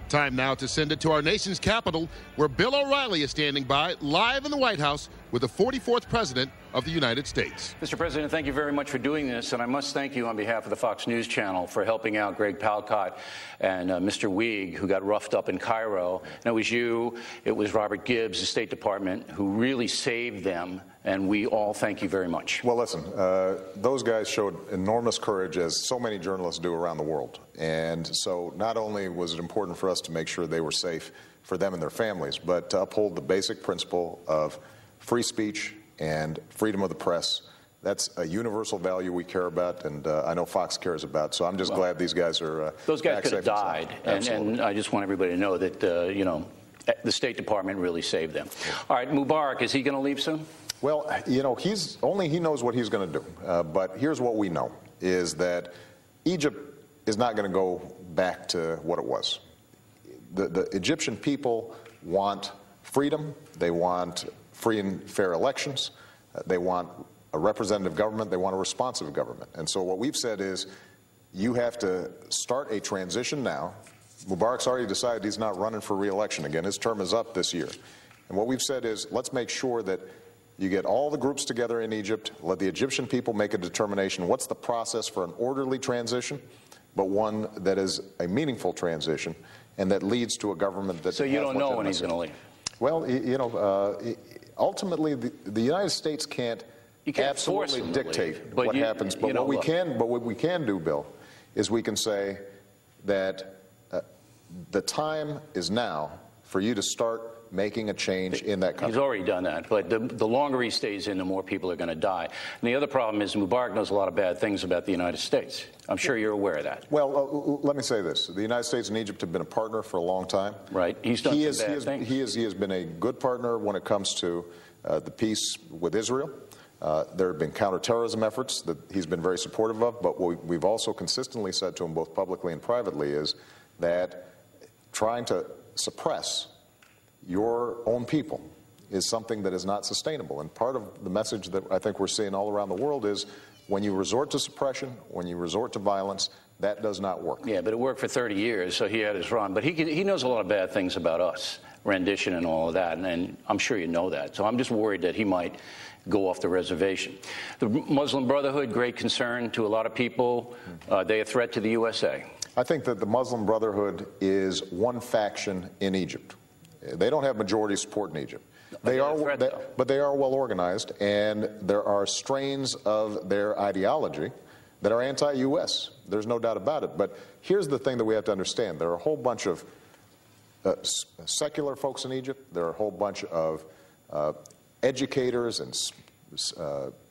Time now to send it to our nation's capital, where Bill O'Reilly is standing by, live in the White House, with the 44th President of the United States. Mr. President, thank you very much for doing this, and I must thank you on behalf of the Fox News Channel for helping out Greg Palcott and Mr. Weig, who got roughed up in Cairo. And it was you, it was Robert Gibbs, the State Department, who really saved them, and we all thank you very much. Well, listen, those guys showed enormous courage, as so many journalists do around the world. And so not only was it important for us to make sure they were safe for them and their families, but to uphold the basic principle of free speech and freedom of the press. That's a universal value we care about, and I know Fox cares about. So I'm just glad these guys are those guys could have died, and I just want everybody to know that you know, the State Department really saved them. All right, Mubarak, is he going to leave soon? Well, you know, he knows what he's going to do. But here's what we know, is that Egypt is not going to go back to what it was. The Egyptian people want freedom. They want free and fair elections. They want a representative government. They want a responsive government. And so what we've said is, you have to start a transition now. Mubarak's already decided he's not running for re-election again. His term is up this year. And what we've said is, let's make sure that you get all the groups together in Egypt, let the Egyptian people make a determination. What's the process for an orderly transition, but one that is a meaningful transition and that leads to a government that... So you don't know when he's going to leave? Well, you know, ultimately, the United States can't absolutely dictate what happens. But what we can do, Bill, is we can say that the time is now for you to start making a change in that country. He's already done that, but the longer he stays in, the more people are going to die. And the other problem is Mubarak knows a lot of bad things about the United States. I'm sure you're aware of that. Well, let me say this. The United States and Egypt have been a partner for a long time. Right. He's done some bad things. He has been a good partner when it comes to the peace with Israel. There have been counterterrorism efforts that he's been very supportive of, but what we've also consistently said to him, both publicly and privately, is that trying to suppress your own people is something that is not sustainable. And part of the message that I think we're seeing all around the world is, when you resort to suppression, when you resort to violence, that does not work. Yeah, but it worked for 30 years, so he had his run. But he knows a lot of bad things about us, rendition and all of that, and I'm sure you know that. So I'm just worried that he might go off the reservation. The Muslim Brotherhood, great concern to a lot of people. They a threat to the USA? I think that the Muslim Brotherhood is one faction in Egypt. They don't have majority support in Egypt. But they are well organized, and there are strains of their ideology that are anti-U.S. There's no doubt about it. But here's the thing that we have to understand. There are a whole bunch of secular folks in Egypt. There are a whole bunch of educators and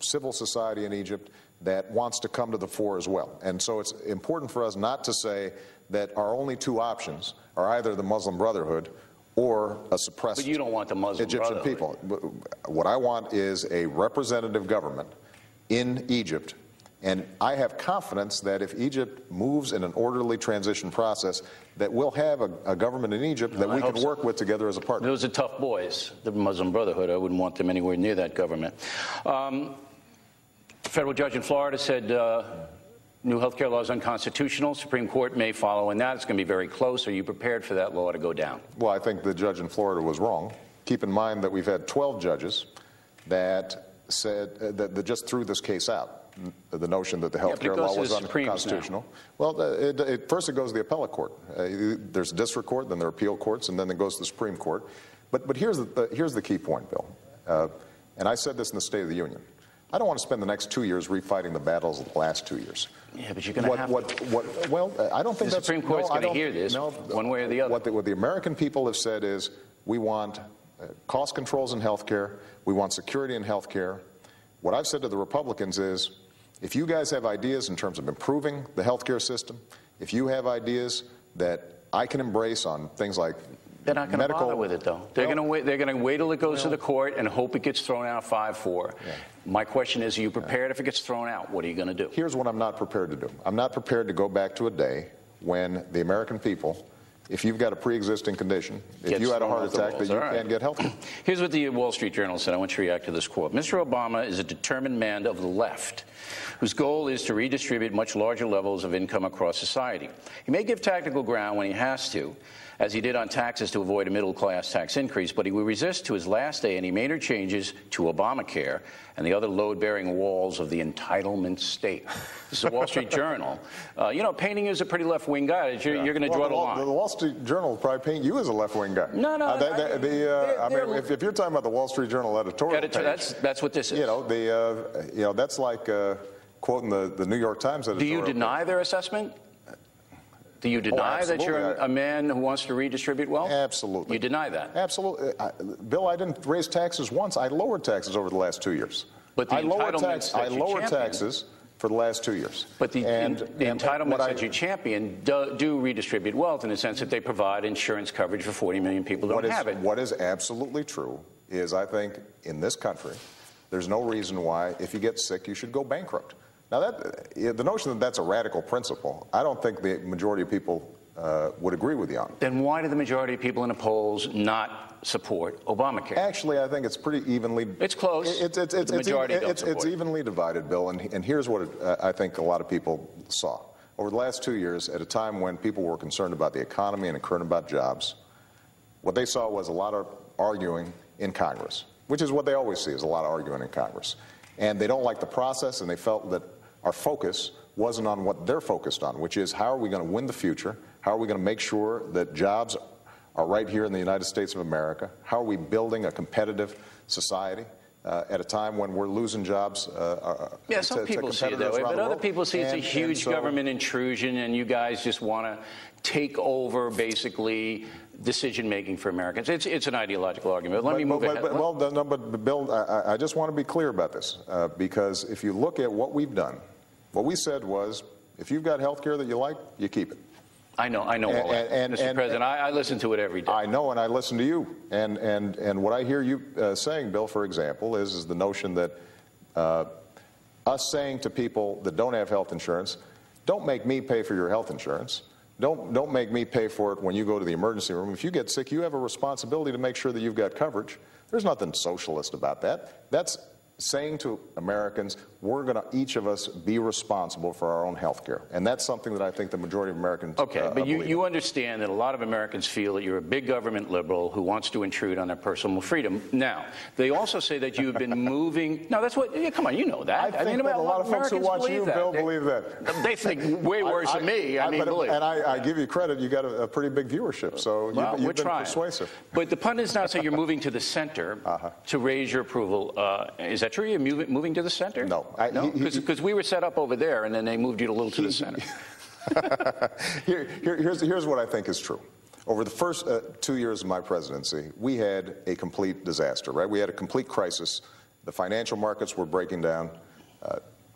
civil society in Egypt that wants to come to the fore as well. And so it's important for us not to say that our only two options are either the Muslim Brotherhood or a suppressed but you don't want the Muslim Egyptian people. What I want is a representative government in Egypt, and I have confidence that if Egypt moves in an orderly transition process, that we'll have a government in Egypt that we can work with together as a partner. Those are tough boys, the Muslim Brotherhood. I wouldn't want them anywhere near that government. Federal judge in Florida said new health care law is unconstitutional. Supreme Court may follow in that. It's going to be very close. Are you prepared for that law to go down? Well, I think the judge in Florida was wrong. Keep in mind that we've had 12 judges that said that just threw this case out, the notion that the health care law was unconstitutional. Well, first it goes to the appellate court. There's district court, then there are appeal courts, and then it goes to the Supreme Court. But here's the key point, Bill. And I said this in the State of the Union. I don't want to spend the next 2 years refighting the battles of the last 2 years. Yeah, but you're going to have to. Well, I don't think the Supreme Court's going to hear this one way or the other. What the American people have said is, we want cost controls in health care. We want security in health care. What I've said to the Republicans is, if you guys have ideas in terms of improving the health care system, if you have ideas that I can embrace on things like they're not going to bother with it, though. They're going to wait. They're going to wait till it goes to the court and hope it gets thrown out 5-4. Yeah. My question is, are you prepared if it gets thrown out? What are you going to do? Here's what I'm not prepared to do. I'm not prepared to go back to a day when the American people, if you've got a pre-existing condition, if you had a heart attack, that you can't get health care. Here's what the Wall Street Journal said. I want you to react to this quote. Mr. Obama is a determined man of the left, whose goal is to redistribute much larger levels of income across society. He may give tactical ground when he has to, as he did on taxes to avoid a middle-class tax increase, but he would resist to his last day any major changes to Obamacare and the other load-bearing walls of the entitlement state. This is the Wall Street Journal. You know, painting you as a pretty left-wing guy, you're going to draw the line. The Wall Street Journal will probably paint you as a left-wing guy. No. I mean, if you're talking about the Wall Street Journal editorial page, that's what this is. You know, that's like quoting the New York Times editorial. Do you deny their assessment? Do you deny that you're a man who wants to redistribute wealth? Absolutely. You deny that? Absolutely. Bill, I didn't raise taxes once. I lowered taxes over the last 2 years. But I lowered taxes for the last 2 years. But the entitlements that you champion do redistribute wealth in the sense that they provide insurance coverage for 40 million people who don't have it. What is absolutely true is I think in this country, there's no reason why if you get sick, you should go bankrupt. Now, the notion that that's a radical principle, I don't think the majority of people would agree with you on. Then why do the majority of people in the polls not support Obamacare? Actually, I think it's pretty evenly. It's close. It's evenly divided, Bill. And here's what I think a lot of people saw. Over the last 2 years, at a time when people were concerned about the economy and concerned about jobs, what they saw was a lot of arguing in Congress, which is what they always see, is a lot of arguing in Congress. And they don't like the process, and they felt that our focus wasn't on what they're focused on, which is how are we going to win the future? How are we going to make sure that jobs are right here in the United States of America? How are we building a competitive society at a time when we're losing jobs? Yeah, some people see it that way, but other people see it's a huge government intrusion, and you guys just want to take over, basically, decision-making for Americans. It's an ideological argument. Let me move ahead. But Bill, I just want to be clear about this, because if you look at what we've done, what we said was, if you've got health care that you like, you keep it. I know all that, Mr. President. I listen to it every day. I know, and I listen to you. And what I hear you saying, Bill, for example, is the notion that us saying to people that don't have health insurance, don't make me pay for your health insurance. Don't make me pay for it when you go to the emergency room. If you get sick, you have a responsibility to make sure that you've got coverage. There's nothing socialist about that. That's saying to Americans, we're going to, each of us, be responsible for our own health care. And that's something that I think the majority of Americans Okay, but you understand that a lot of Americans feel that you're a big government liberal who wants to intrude on their personal freedom. Now, they also say that you've been moving... No, that's what... Yeah, come on, you know that. I think that a lot of folks who watch you, Bill, believe that. They think way worse than me. And I give you credit. You got a pretty big viewership, so you've been persuasive. But the pundits now say you're moving to the center to raise your approval. Is that true? You're moving to the center? No. Because we were set up over there, and then they moved you a little to the center. Here's what I think is true. Over the first 2 years of my presidency, we had a complete disaster, right? We had a complete crisis. The financial markets were breaking down.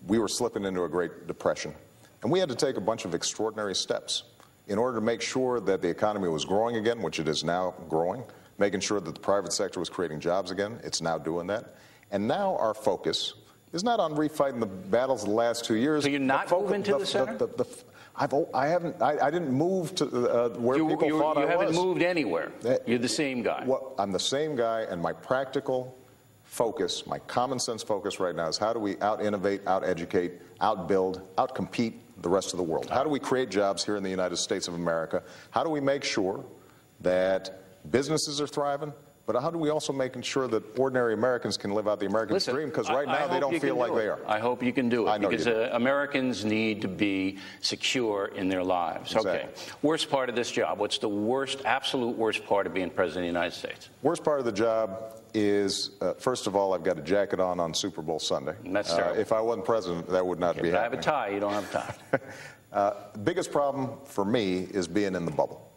We were slipping into a Great Depression. And we had to take a bunch of extraordinary steps in order to make sure that the economy was growing again, which it is now growing, making sure that the private sector was creating jobs again. It's now doing that. And now our focus is not on refighting the battles of the last 2 years. So you're not moving to the center? I didn't move to where people thought I was. You haven't moved anywhere. You're the same guy. Well, I'm the same guy, and my practical focus, my common sense focus right now is how do we out-innovate, out-educate, out-build, out-compete the rest of the world? How do we create jobs here in the United States of America? How do we make sure that businesses are thriving? But how do we also make sure that ordinary Americans can live out the American dream? Because right now they don't feel like they are. I hope you can do it. Because Americans need to be secure in their lives. Exactly. Okay. Worst part of this job. What's the worst, absolute worst part of being president of the United States? Worst part of the job is, first of all, I've got a jacket on Super Bowl Sunday. That's terrible. If I wasn't president, that would not be happening. I have a tie. You don't have a tie. Biggest problem for me is being in the bubble.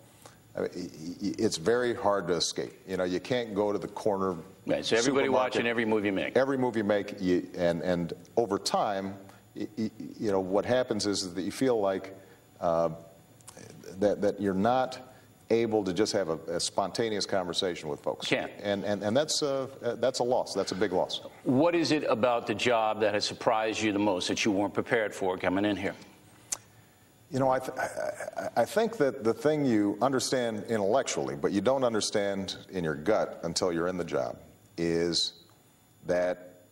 It's very hard to escape. You know, you can't go to the corner. Right, so everybody watching every move you make. Every move you make, and over time, you know, what happens is that you feel like that you're not able to just have a spontaneous conversation with folks. Can't. And that's a loss. That's a big loss. What is it about the job that has surprised you the most that you weren't prepared for coming in here? You know, I think that the thing you understand intellectually, but you don't understand in your gut until you're in the job, is that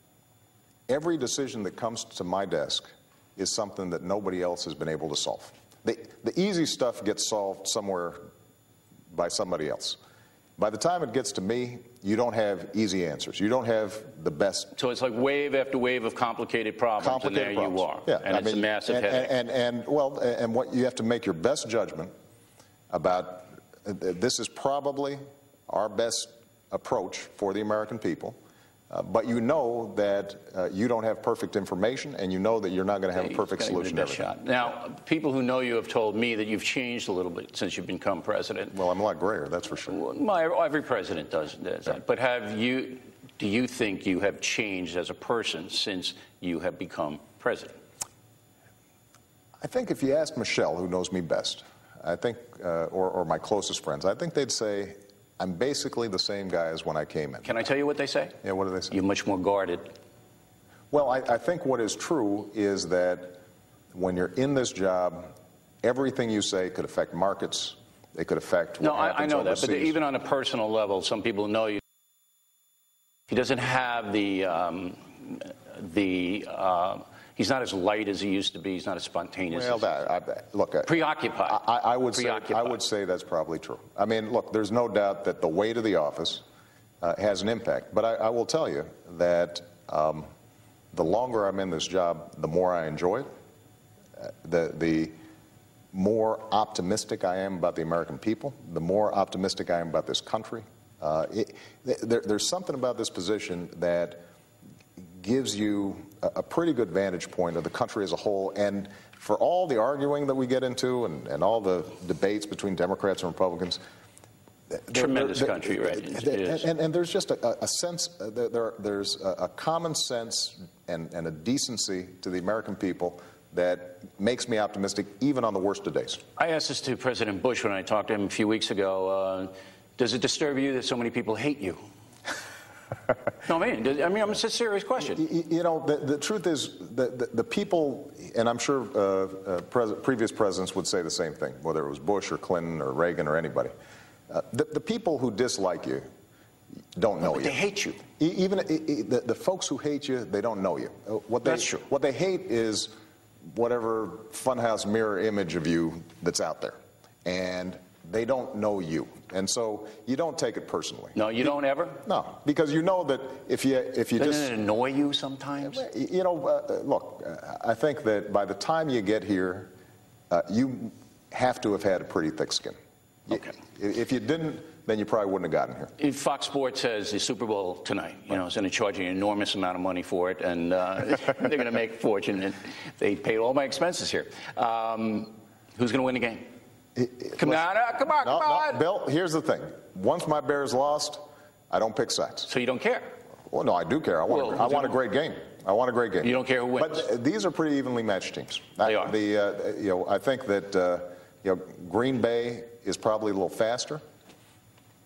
every decision that comes to my desk is something that nobody else has been able to solve. The easy stuff gets solved somewhere by somebody else. By the time it gets to me, you don't have easy answers. You don't have the best. So it's like wave after wave of complicated problems, and there you are. Yeah, and it's a massive headache. And what you have to make your best judgment about. This is probably our best approach for the American people. But you know that you don't have perfect information, and you know that you're not going to have a perfect solution to everything. Now, people who know you have told me that you've changed a little bit since you've become president. Well, I'm a lot grayer, that's for sure. Well, every president does that. But do you think you have changed as a person since you have become president? I think if you ask Michelle, who knows me best, I think, or my closest friends, I think they'd say, I'm basically the same guy as when I came in. Can I tell you what they say? Yeah, what do they say? You're much more guarded. Well, I think what is true is that when you're in this job, everything you say could affect markets. It could affect what happens I know overseas. that, but even on a personal level, some people know you. He doesn't have he's not as light as he used to be. He's not as spontaneous. Well, look, preoccupied. I would say that's probably true. I mean, look, there's no doubt that the weight of the office has an impact. But I will tell you that the longer I'm in this job, the more I enjoy it. The more optimistic I am about the American people, the more optimistic I am about this country. There's something about this position that gives you a pretty good vantage point of the country as a whole. And for all the arguing that we get into and all the debates between Democrats and Republicans, tremendous country, right? And there's just a sense, there's a common sense and a decency to the American people that makes me optimistic even on the worst of days. I asked this to President Bush when I talked to him a few weeks ago. Does it disturb you that so many people hate you? No, it's a serious question. You know, the truth is the people, and I'm sure previous presidents would say the same thing, whether it was Bush or Clinton or Reagan or anybody. The people who dislike you don't know you. They hate you. Even the folks who hate you, they don't know you. That's true. What they hate is whatever funhouse mirror image of you that's out there. And they don't know you. And so you don't take it personally. No, you don't ever? No, because you know that if you Doesn't it annoy you sometimes? You know, look, I think that by the time you get here, you have to have had a pretty thick skin. Okay. If you didn't, then you probably wouldn't have gotten here. If Fox Sports has the Super Bowl tonight, you know, it's going to charge you an enormous amount of money for it, and they're going to make a fortune, and they paid all my expenses here. Who's going to win the game? Come on. Bill, here's the thing. Once my Bears lost, I don't pick sides. So you don't care? Well, no, I do care. I want a great game. I want a great game. You don't care who wins? But these are pretty evenly matched teams. They are. You know, I think that Green Bay is probably a little faster.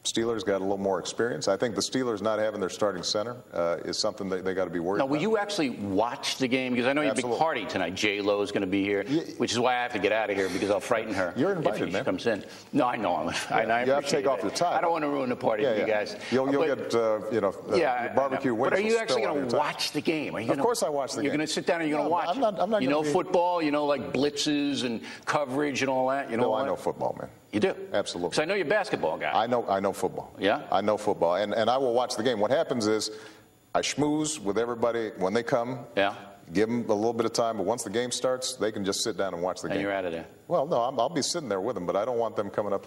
Steelers got a little more experience. I think the Steelers not having their starting center is something that they got to be worried about. Now, will you actually watch the game? Because I know you have a big party tonight. J-Lo is going to be here, which is why I have to get out of here because I'll frighten her. You're invited, if man. She comes in. No, I know. I you have to take off your tie. I don't want to ruin the party for you guys. You'll get your barbecue wings. But are you actually going to watch the game? Of course I watch the game. You're going to sit down and you're going to watch it? I'm not you know football? You know, like blitzes and coverage and all that? You know I know football, man. You do? Absolutely. Because I know you're a basketball guy. I know football. Yeah? I know football, and I will watch the game. What happens is I schmooze with everybody when they come. Yeah. Give them a little bit of time, but once the game starts, they can just sit down and watch the game. And you're out of there. Well, no, I'll be sitting there with them, but I don't want them coming up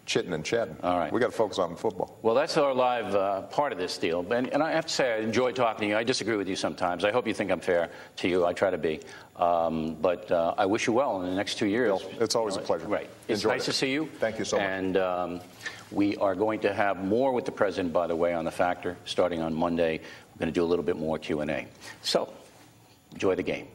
chitting and chatting. All right. We got to focus on football. Well, that's our live part of this deal. And I have to say, I enjoy talking to you. I disagree with you sometimes. I hope you think I'm fair to you. I try to be. But I wish you well in the next 2 years. Bill, it's always a pleasure. Right. It's nice to see you. Thank you so much. And we are going to have more with the president, by the way, on The Factor, starting on Monday. We're going to do a little bit more Q&A. So, enjoy the game.